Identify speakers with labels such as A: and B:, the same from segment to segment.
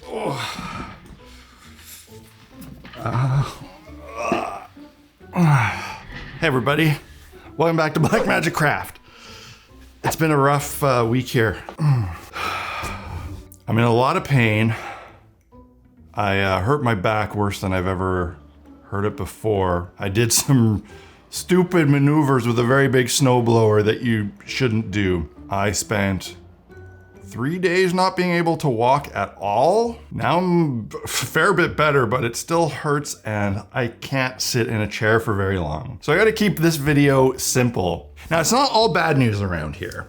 A: Hey everybody, welcome back to Black Magic Craft. It's been a rough week here. I'm in a lot of pain. I hurt my back worse than I've ever hurt it before. I did some stupid maneuvers with a very big snowblower that you shouldn't do. I spent 3 days not being able to walk at all. Now I'm a fair bit better, but it still hurts and I can't sit in a chair for very long. So I gotta keep this video simple. Now it's not all bad news around here.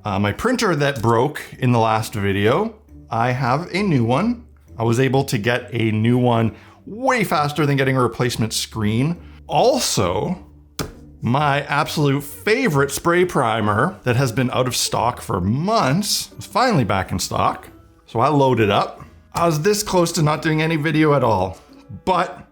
A: My printer that broke in the last video, I have a new one. I was able to get a new one way faster than getting a replacement screen. Also, my absolute favorite spray primer that has been out of stock for months is finally back in stock. So I loaded up. I was this close to not doing any video at all, but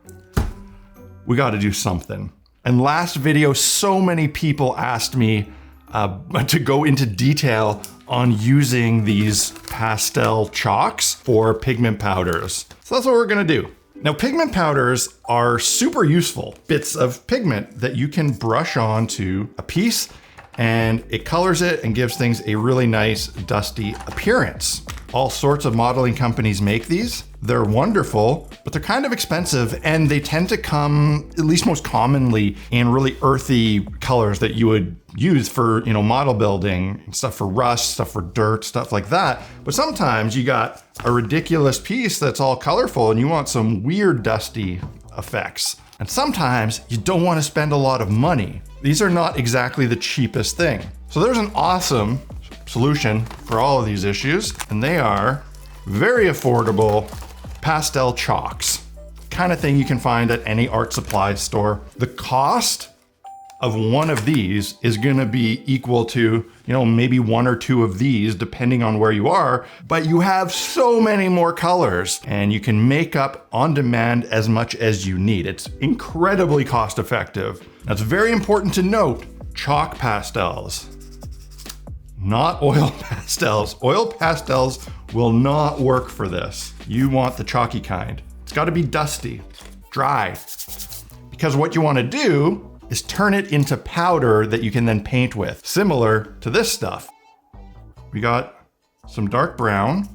A: we got to do something. And last video, so many people asked me to go into detail on using these pastel chalks for pigment powders. So that's what we're gonna do. Now, pigment powders are super useful bits of pigment that you can brush onto a piece and it colors it and gives things a really nice dusty appearance. All sorts of modeling companies make these. They're wonderful, but they're kind of expensive and they tend to come, at least most commonly, in really earthy colors that you would use for, model building, stuff for rust, stuff for dirt, stuff like that. But sometimes you got a ridiculous piece that's all colorful and you want some weird dusty effects. And sometimes you don't want to spend a lot of money. These are not exactly the cheapest thing. So there's an awesome solution for all of these issues, and they are very affordable pastel chalks. Kind of thing you can find at any art supply store. The cost of one of these is gonna be equal to, maybe one or two of these, depending on where you are, but you have so many more colors and you can make up on demand as much as you need. It's incredibly cost effective. That's very important to note. Chalk pastels, not oil pastels. Oil pastels will not work for this. You want the chalky kind. It's gotta be dusty, dry, because what you wanna do is turn it into powder that you can then paint with, similar to this stuff. We got some dark brown.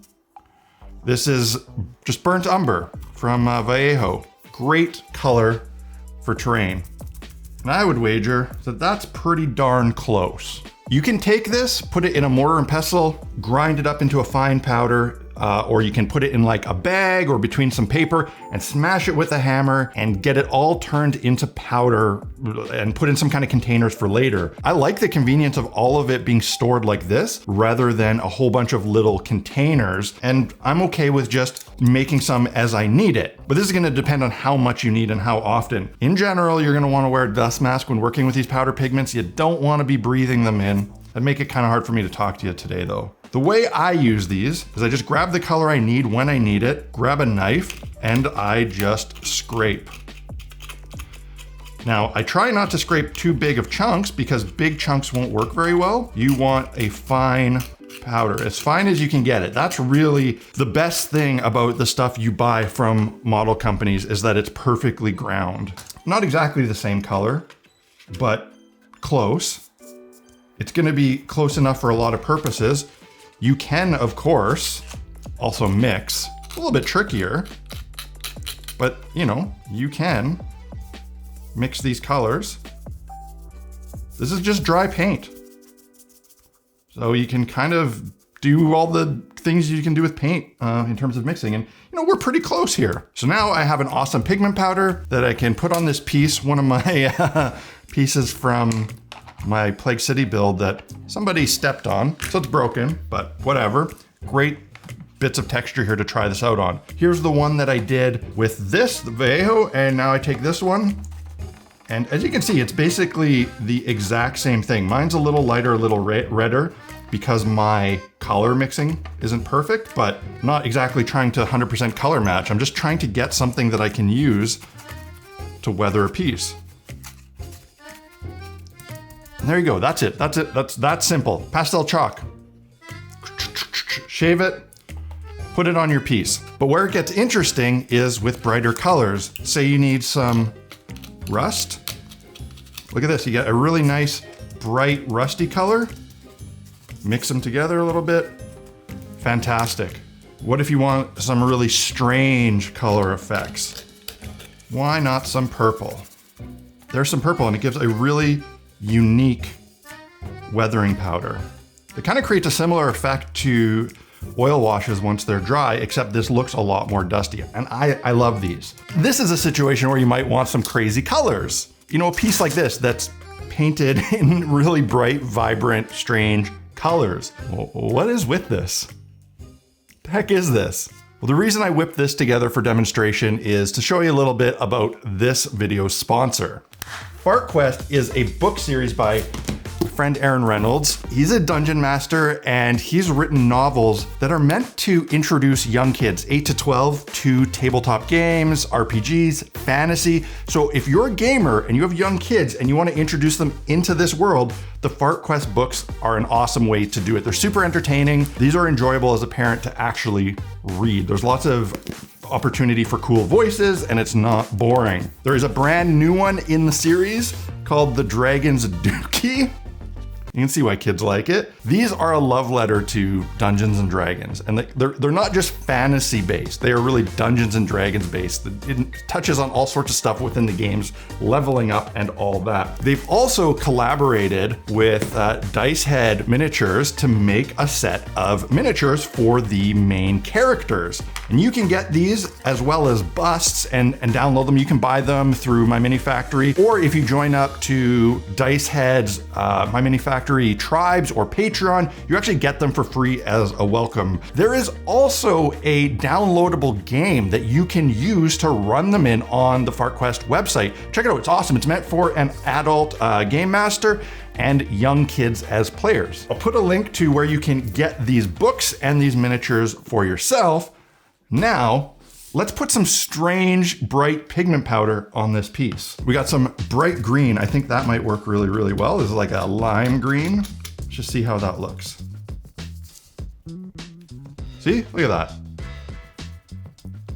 A: This is just burnt umber from Vallejo. Great color for terrain. And I would wager that that's pretty darn close. You can take this, put it in a mortar and pestle, grind it up into a fine powder, or you can put it in like a bag or between some paper and smash it with a hammer and get it all turned into powder and put in some kind of containers for later. I like the convenience of all of it being stored like this rather than a whole bunch of little containers. And I'm okay with just making some as I need it. But this is gonna depend on how much you need and how often. In general, you're gonna wanna wear a dust mask when working with these powder pigments. You don't wanna be breathing them in. That'd make it kind of hard for me to talk to you today though. The way I use these is I just grab the color I need when I need it, grab a knife, and I just scrape. Now, I try not to scrape too big of chunks because big chunks won't work very well. You want a fine powder, as fine as you can get it. That's really the best thing about the stuff you buy from model companies is that it's perfectly ground. Not exactly the same color, but close. It's gonna be close enough for a lot of purposes. You can, of course, also mix. It's a little bit trickier, but you can mix these colors. This is just dry paint. So you can kind of do all the things you can do with paint in terms of mixing. And we're pretty close here. So now I have an awesome pigment powder that I can put on this piece, one of my pieces from my Plague City build that somebody stepped on, so it's broken, but whatever. Great bits of texture here to try this out on. Here's the one that I did with this, the Vallejo, and now I take this one. And as you can see, it's basically the exact same thing. Mine's a little lighter, a little redder because my color mixing isn't perfect, but not exactly trying to 100% color match. I'm just trying to get something that I can use to weather a piece. And there you go, that's it. That's that simple. Pastel chalk. Shave it, put it on your piece. But where it gets interesting is with brighter colors. Say you need some rust. Look at this, you get a really nice, bright, rusty color. Mix them together a little bit. Fantastic. What if you want some really strange color effects? Why not some purple? There's some purple and it gives a really unique weathering powder. It kind of creates a similar effect to oil washes once they're dry, except this looks a lot more dusty. And I love these. This is a situation where you might want some crazy colors. You know, a piece like this that's painted in really bright, vibrant, strange colors. Well, what is with this? The heck is this? Well, the reason I whipped this together for demonstration is to show you a little bit about this video's sponsor. Fart Quest is a book series by my friend Aaron Reynolds. He's a dungeon master and he's written novels that are meant to introduce young kids, 8 to 12, to tabletop games, RPGs, fantasy. So if you're a gamer and you have young kids and you want to introduce them into this world, the Fart Quest books are an awesome way to do it. They're super entertaining. These are enjoyable as a parent to actually read. There's lots of opportunity for cool voices and it's not boring. There is a brand new one in the series called The Dragon's Dookie. You can see why kids like it. These are a love letter to Dungeons and Dragons. And they're not just fantasy based, they are really Dungeons and Dragons based. It touches on all sorts of stuff within the games, leveling up and all that. They've also collaborated with Dice Head Miniatures to make a set of miniatures for the main characters. And you can get these as well as busts and download them. You can buy them through My Mini Factory, or if you join up to Dice Head's My Mini Factory Tribes or Patreon, you actually get them for free as a welcome. There is also a downloadable game that you can use to run them in on the Fart Quest website. Check it out, it's awesome. It's meant for an adult game master and young kids as players. I'll put a link to where you can get these books and these miniatures for yourself. Now, let's put some strange, bright pigment powder on this piece. We got some bright green. I think that might work really, really well. This is like a lime green. Let's just see how that looks. See, look at that.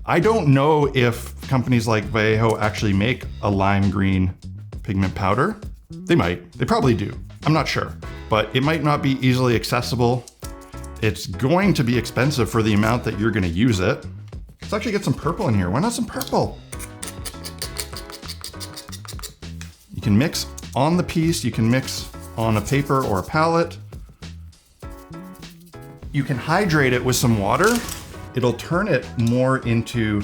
A: I don't know if companies like Vallejo actually make a lime green pigment powder. They might, they probably do. I'm not sure, but it might not be easily accessible. It's going to be expensive for the amount that you're gonna use it. Let's actually get some purple in here. Why not some purple? You can mix on the piece, you can mix on a paper or a palette. You can hydrate it with some water. It'll turn it more into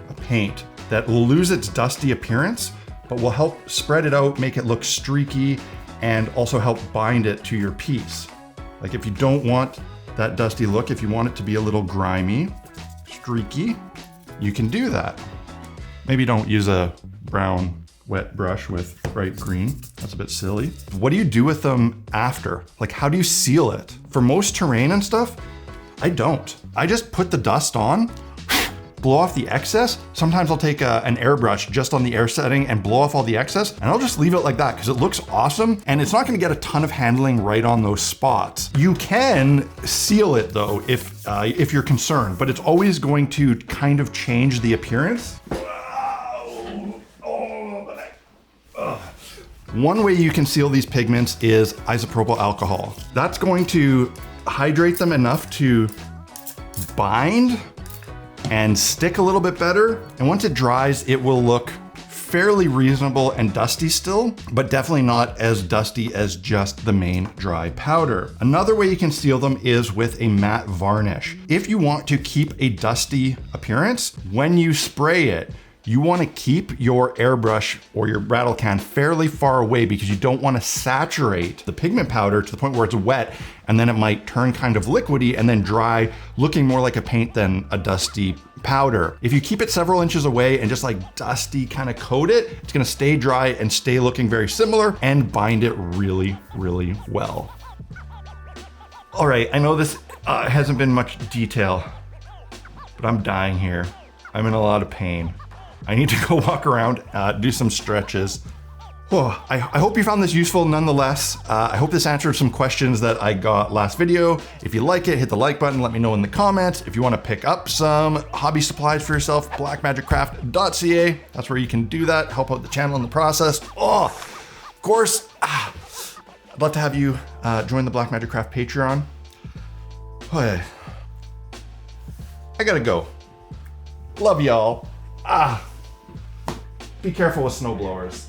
A: a paint that will lose its dusty appearance, but will help spread it out, make it look streaky, and also help bind it to your piece. Like if you don't want that dusty look, if you want it to be a little grimy, streaky, you can do that. Maybe don't use a brown wet brush with bright green. That's a bit silly. What do you do with them after? Like, how do you seal it? For most terrain and stuff, I don't. I just put the dust on, blow off the excess. Sometimes I'll take an airbrush just on the air setting and blow off all the excess, and I'll just leave it like that because it looks awesome and it's not gonna get a ton of handling right on those spots. You can seal it though if you're concerned, but it's always going to kind of change the appearance. One way you can seal these pigments is isopropyl alcohol. That's going to hydrate them enough to bind and stick a little bit better. And once it dries, it will look fairly reasonable and dusty still, but definitely not as dusty as just the main dry powder. Another way you can seal them is with a matte varnish. If you want to keep a dusty appearance, when you spray it, you want to keep your airbrush or your rattle can fairly far away because you don't want to saturate the pigment powder to the point where it's wet and then it might turn kind of liquidy and then dry, looking more like a paint than a dusty powder. If you keep it several inches away and just like dusty kind of coat it, it's gonna stay dry and stay looking very similar and bind it really, really well. All right, I know this hasn't been much detail, but I'm dying here. I'm in a lot of pain. I need to go walk around, do some stretches. Oh, I hope you found this useful nonetheless. I hope this answered some questions that I got last video. If you like it, hit the like button, let me know in the comments. If you want to pick up some hobby supplies for yourself, blackmagiccraft.ca. That's where you can do that, help out the channel in the process. Oh, of course, I'd love to have you join the Black Magic Craft Patreon. Oh, I gotta go. Love y'all. Be careful with snowblowers.